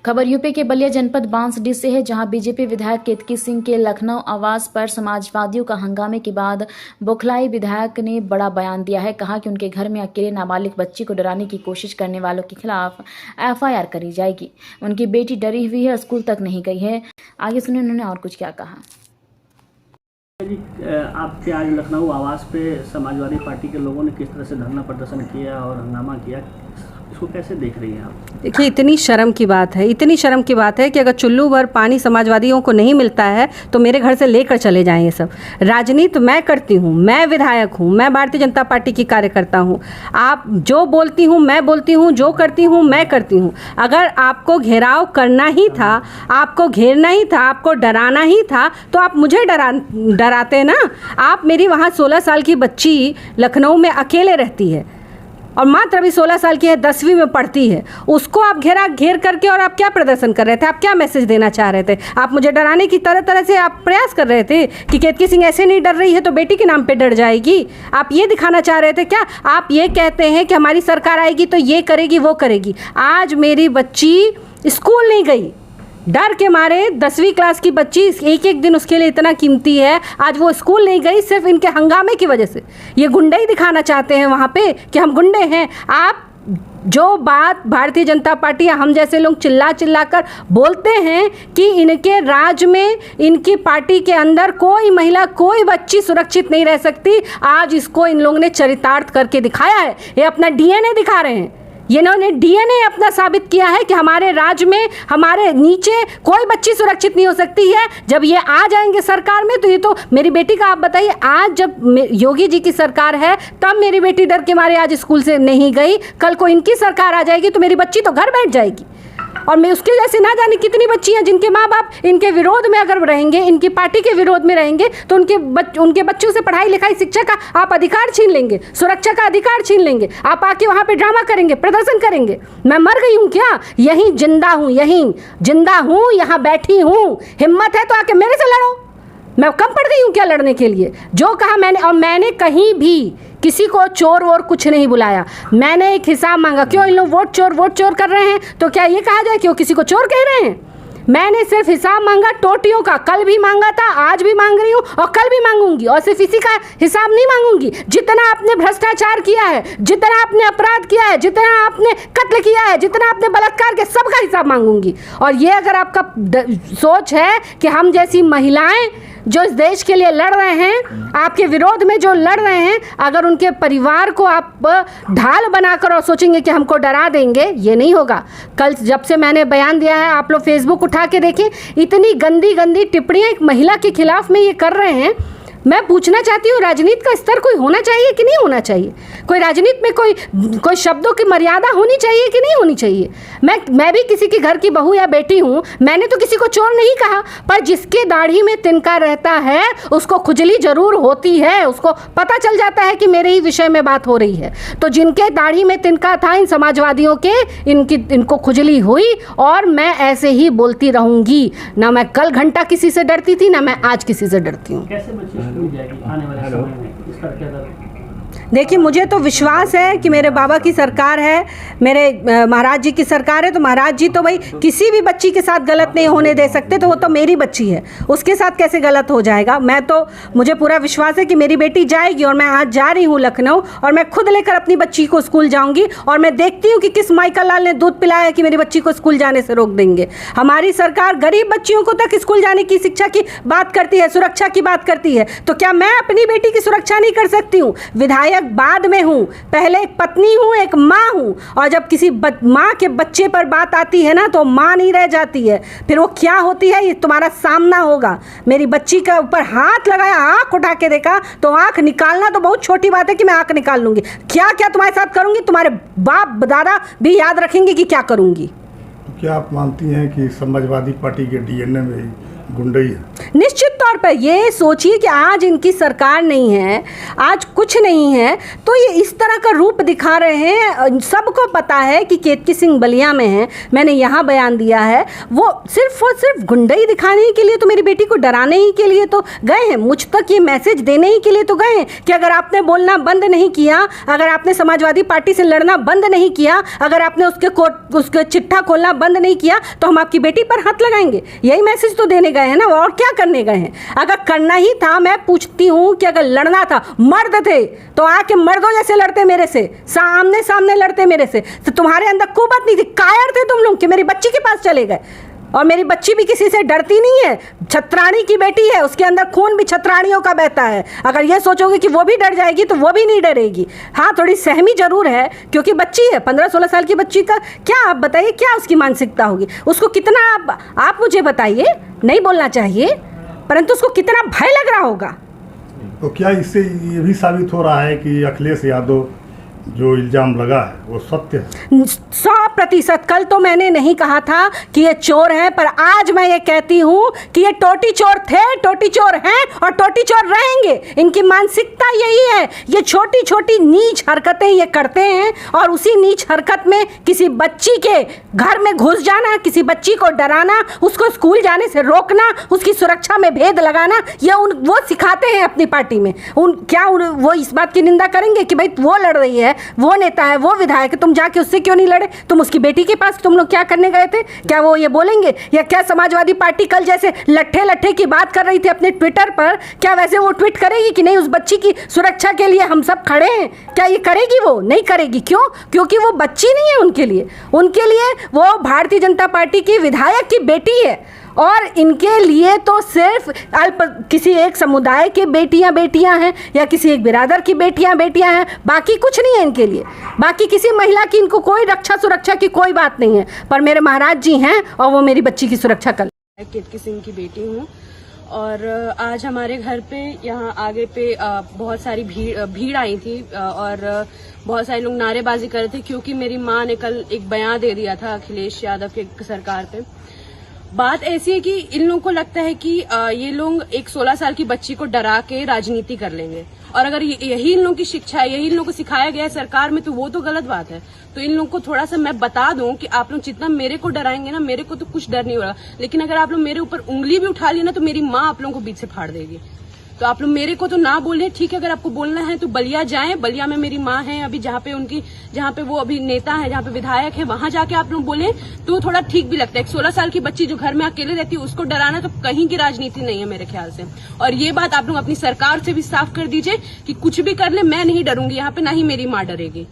खबर यूपी के बलिया जनपद बांसडीह से है, जहां बीजेपी विधायक केतकी सिंह के लखनऊ आवास पर समाजवादियों का हंगामे के बाद बौखलाए विधायक ने बड़ा बयान दिया है। कहा कि उनके घर में अकेले नाबालिग बच्ची को डराने की कोशिश करने वालों के खिलाफ एफआईआर करी जाएगी। उनकी बेटी डरी हुई है, स्कूल तक नहीं गई है। आगे सुनिए उन्होंने और कुछ क्या कहा। आपके आज लखनऊ आवास पे समाजवादी पार्टी के लोगों ने किस तरह से धरना प्रदर्शन किया और हंगामा किया, इसको कैसे देख रही हैं आप? देखिए, इतनी शर्म की बात है कि अगर चुल्लू भर पानी समाजवादियों को नहीं मिलता है तो मेरे घर से लेकर चले जाएं। ये सब राजनीति मैं करती हूँ, मैं विधायक हूँ, मैं भारतीय जनता पार्टी की कार्यकर्ता हूँ। आप जो बोलती हूँ मैं बोलती हूँ, जो करती हूँ मैं करती हूँ। अगर आपको घेराव करना ही था, आपको घेरना ही था, आपको डराना ही था तो आप मुझे डराते ना। आप मेरी वहाँ 16 साल की बच्ची लखनऊ में अकेले रहती है और मात्र अभी 16 साल की है, 10वीं में पढ़ती है। उसको आप घेर करके और आप क्या प्रदर्शन कर रहे थे? आप क्या मैसेज देना चाह रहे थे? आप मुझे डराने की तरह से आप प्रयास कर रहे थे कि केतकी सिंह ऐसे नहीं डर रही है तो बेटी के नाम पे डर जाएगी। आप ये दिखाना चाह रहे थे क्या? आप ये कहते हैं कि हमारी सरकार आएगी तो ये करेगी वो करेगी। आज मेरी बच्ची स्कूल नहीं गई, डर के मारे 10वीं क्लास की बच्ची, एक दिन उसके लिए इतना कीमती है, आज वो स्कूल नहीं गई सिर्फ इनके हंगामे की वजह से। ये गुंडे दिखाना चाहते हैं वहाँ पे कि हम गुंडे हैं। आप जो बात भारतीय जनता पार्टी या हम जैसे लोग चिल्ला कर बोलते हैं कि इनके राज में, इनकी पार्टी के अंदर कोई महिला, कोई बच्ची सुरक्षित नहीं रह सकती, आज इसको इन लोगों ने चरितार्थ करके दिखाया है। ये अपना डीएनए दिखा रहे हैं। इन्होंने डीएनए अपना साबित किया है कि हमारे राज्य में, हमारे नीचे कोई बच्ची सुरक्षित नहीं हो सकती है। जब ये आ जाएंगे सरकार में तो ये तो मेरी बेटी का, आप बताइए, आज जब योगी जी की सरकार है तब मेरी बेटी डर के मारे आज स्कूल से नहीं गई। कल को इनकी सरकार आ जाएगी तो मेरी बच्ची तो घर बैठ जाएगी। और मैं उसके जैसे ना जाने कितनी बच्ची हैं जिनके माँ बाप इनके विरोध में अगर रहेंगे, इनकी पार्टी के विरोध में रहेंगे तो उनके बच्चों से पढ़ाई लिखाई, शिक्षा का आप अधिकार छीन लेंगे, सुरक्षा का अधिकार छीन लेंगे। आप आके वहाँ पे ड्रामा करेंगे, प्रदर्शन करेंगे। मैं मर गई हूँ क्या? यहीं जिंदा हूँ, यहाँ बैठी हूँ। हिम्मत है तो आके मेरे से लड़ो। मैं कम पड़ गई हूँ क्या लड़ने के लिए? जो कहा मैंने, और मैंने कहीं भी किसी को चोर वोर कुछ नहीं बुलाया। मैंने एक हिसाब मांगा। क्यों इन लोग वोट चोर कर रहे हैं तो क्या ये कहा जाए कि वो किसी को चोर कह रहे हैं? मैंने सिर्फ हिसाब मांगा टोटियों का। कल भी मांगा था, आज भी मांग रही हूँ और कल भी मांगूंगी। और सिर्फ इसी का हिसाब नहीं मांगूंगी, जितना आपने भ्रष्टाचार किया है, जितना आपने अपराध किया है, जितना आपने कत्ल किया है, जितना आपने बलात्कार किया, सबका हिसाब मांगूंगी। और ये अगर आपका सोच है कि हम जैसी महिलाएं जो इस देश के लिए लड़ रहे हैं, आपके विरोध में जो लड़ रहे हैं, अगर उनके परिवार को आप ढाल बनाकर और सोचेंगे कि हमको डरा देंगे, ये नहीं होगा। कल जब से मैंने बयान दिया है, आप लोग फेसबुक उठा के देखें, इतनी गंदी टिप्पणियां एक महिला के खिलाफ में ये कर रहे हैं। मैं पूछना चाहती हूँ, राजनीति का स्तर कोई होना चाहिए कि नहीं होना चाहिए? कोई राजनीति में कोई शब्दों की मर्यादा होनी चाहिए कि नहीं होनी चाहिए? मैं भी किसी के घर की बहू या बेटी हूँ, मैंने तो किसी को चोर नहीं कहा, पर जिसके दाढ़ी में तिनका रहता है उसको खुजली जरूर होती है, उसको पता चल जाता है कि मेरे ही विषय में बात हो रही है। तो जिनके दाढ़ी में तिनका था, इन समाजवादियों के, इनको खुजली हुई और मैं ऐसे ही बोलती रहूंगी। ना मैं कल घंटा किसी से डरती थी, ना मैं आज किसी से डरती हूँ। आने वाले समय में इसका क्या दर? देखिए, मुझे तो विश्वास है कि मेरे बाबा की सरकार है, मेरे महाराज जी की सरकार है, तो महाराज जी तो भाई किसी भी बच्ची के साथ गलत नहीं होने दे सकते। तो वो तो मेरी बच्ची है, उसके साथ कैसे गलत हो जाएगा? मुझे पूरा विश्वास है कि मेरी बेटी जाएगी। और मैं आज जा रही हूँ लखनऊ और मैं खुद लेकर अपनी बच्ची को स्कूल जाऊँगी। और मैं देखती हूँ कि किस माइकल लाल ने दूध पिलाया कि मेरी बच्ची को स्कूल जाने से रोक देंगे। हमारी सरकार गरीब बच्चियों को तक स्कूल जाने की, शिक्षा की बात करती है, सुरक्षा की बात करती है। तो क्या मैं अपनी बेटी की सुरक्षा नहीं कर सकती हूँ? विधायक बाद में हूँ, पहले एक पत्नी हूँ, एक माँ हूँ। और जब किसी माँ के बच्चे पर बात आती है ना तो माँ नहीं रह जाती है, फिर वो क्या होती है ये तुम्हारा सामना होगा। मेरी बच्ची के ऊपर हाथ लगाया, आँख उठा के देखा, तो आँख निकालना तो बहुत छोटी बात है कि मैं आँख निकाल लूँगी। क्या क्या तुम्हारे साथ करूँगी, तुम्हारे बाप दादा भी याद रखेंगे कि क्या करूँगी। तो क्या आप मानती हैं कि समाजवादी पार्टी के डीएनए में गुंडई है? निश्चित तौर तौर पर ये सोचिए कि आज इनकी सरकार नहीं है, आज कुछ नहीं है, तो ये इस तरह का रूप दिखा रहे हैं। सबको पता है कि केतकी सिंह बलिया में है, मैंने यहाँ बयान दिया है। वो सिर्फ और सिर्फ गुंडई दिखाने के लिए, तो मेरी बेटी को डराने ही के लिए तो गए हैं, मुझ तक ये मैसेज देने ही के लिए तो गए हैं कि अगर आपने बोलना बंद नहीं किया, अगर आपने समाजवादी पार्टी से लड़ना बंद नहीं किया, अगर आपने उसके चिट्ठा खोलना बंद नहीं किया, तो हम आपकी बेटी पर हाथ लगाएंगे। यही मैसेज तो देने गए हैं ना, और क्या करने गए हैं? अगर करना ही था, मैं पूछती हूँ कि अगर लड़ना था, मर्द थे तो आके मर्दों जैसे लड़ते मेरे से, सामने सामने लड़ते मेरे से। तो तुम्हारे अंदर कुवत नहीं थी, कायर थे तुम लोग कि मेरी बच्ची के पास चले गए। और मेरी बच्ची भी किसी से डरती नहीं है, छत्राणी की बेटी है, उसके अंदर खून भी छत्राणियों का बहता है। अगर ये सोचोगे कि वो भी डर जाएगी तो वो भी नहीं डरेगी। हाँ, थोड़ी सहमी जरूर है क्योंकि बच्ची है, 15-16 साल की बच्ची का क्या, आप बताइए क्या उसकी मानसिकता होगी, उसको कितना, आप मुझे बताइए, नहीं बोलना चाहिए, परंतु उसको कितना भय लग रहा होगा। तो क्या इससे ये भी साबित हो रहा है कि अखिलेश यादव जो इल्जाम लगा है वो सत्य है? 100%। कल तो मैंने नहीं कहा था कि ये चोर हैं, पर आज मैं ये कहती हूँ कि ये टोटी चोर थे, टोटी चोर हैं और टोटी चोर रहेंगे। इनकी मानसिकता यही है, ये छोटी छोटी नीच हरकतें ये करते हैं और उसी नीच हरकत में किसी बच्ची के घर में घुस जाना, किसी बच्ची को डराना, उसको स्कूल जाने से रोकना, उसकी सुरक्षा में भेद लगाना, ये वो सिखाते हैं अपनी पार्टी में। वो इस बात की निंदा करेंगे कि भाई वो लड़ रही है, वो नेता है, वो विधायक है, तुम जाके उससे क्यों नहीं लड़े? तुम उसकी बेटी के पास तुम लोग क्या करने गए थे? क्या वो ये बोलेंगे? या क्या समाजवादी पार्टी कल जैसे लट्ठे लट्ठे की बात कर रही थी अपने ट्विटर पर, क्या वैसे वो ट्वीट करेगी कि नहीं उस बच्ची की सुरक्षा के लिए हम सब खड़े हैं? क्या ये करेगी? वो नहीं करेगी। क्यों? क्योंकि वो बच्ची नहीं है उनके लिए वो भारतीय जनता पार्टी की विधायक की बेटी है। और इनके लिए तो सिर्फ किसी एक समुदाय की बेटियां हैं या किसी एक बिरादर की बेटियां हैं, बाकी कुछ नहीं है इनके लिए। बाकी किसी महिला की इनको कोई रक्षा सुरक्षा की कोई बात नहीं है। पर मेरे महाराज जी हैं और वो मेरी बच्ची की सुरक्षा कर। केतकी सिंह की बेटी हूँ और आज हमारे घर पे यहाँ आगे पे बहुत सारी भीड़ आई थी और बहुत सारे लोग नारेबाजी कर रहे थे क्योंकि मेरी माँ ने कल एक बयान दे दिया था अखिलेश यादव के सरकार पे। बात ऐसी है कि इन लोगों को लगता है कि ये लोग एक 16 साल की बच्ची को डरा के राजनीति कर लेंगे और अगर यही इन लोगों की शिक्षा है, यही इन लोगों को सिखाया गया है सरकार में, तो वो तो गलत बात है। तो इन लोगों को थोड़ा सा मैं बता दूं कि आप लोग जितना मेरे को डराएंगे ना, मेरे को तो कुछ डर नहीं होगा, लेकिन अगर आप लोग मेरे ऊपर उंगली भी उठा ली ना तो मेरी माँ आप लोगों को बीच से फाड़ देगी। तो आप लोग मेरे को तो ना बोले, ठीक है, अगर आपको बोलना है तो बलिया जाएं, बलिया में मेरी माँ है अभी, जहाँ पे वो अभी नेता है, जहाँ पे विधायक है, वहां जाके आप लोग बोले तो थोड़ा ठीक भी लगता है। एक 16 साल की बच्ची जो घर में अकेले रहती है उसको डराना तो कहीं की राजनीति नहीं है मेरे ख्याल से। और ये बात आप लोग अपनी सरकार से भी साफ कर दीजिए कि कुछ भी कर ले, मैं नहीं डरूंगी यहाँ पे, ना ही मेरी माँ डरेगी।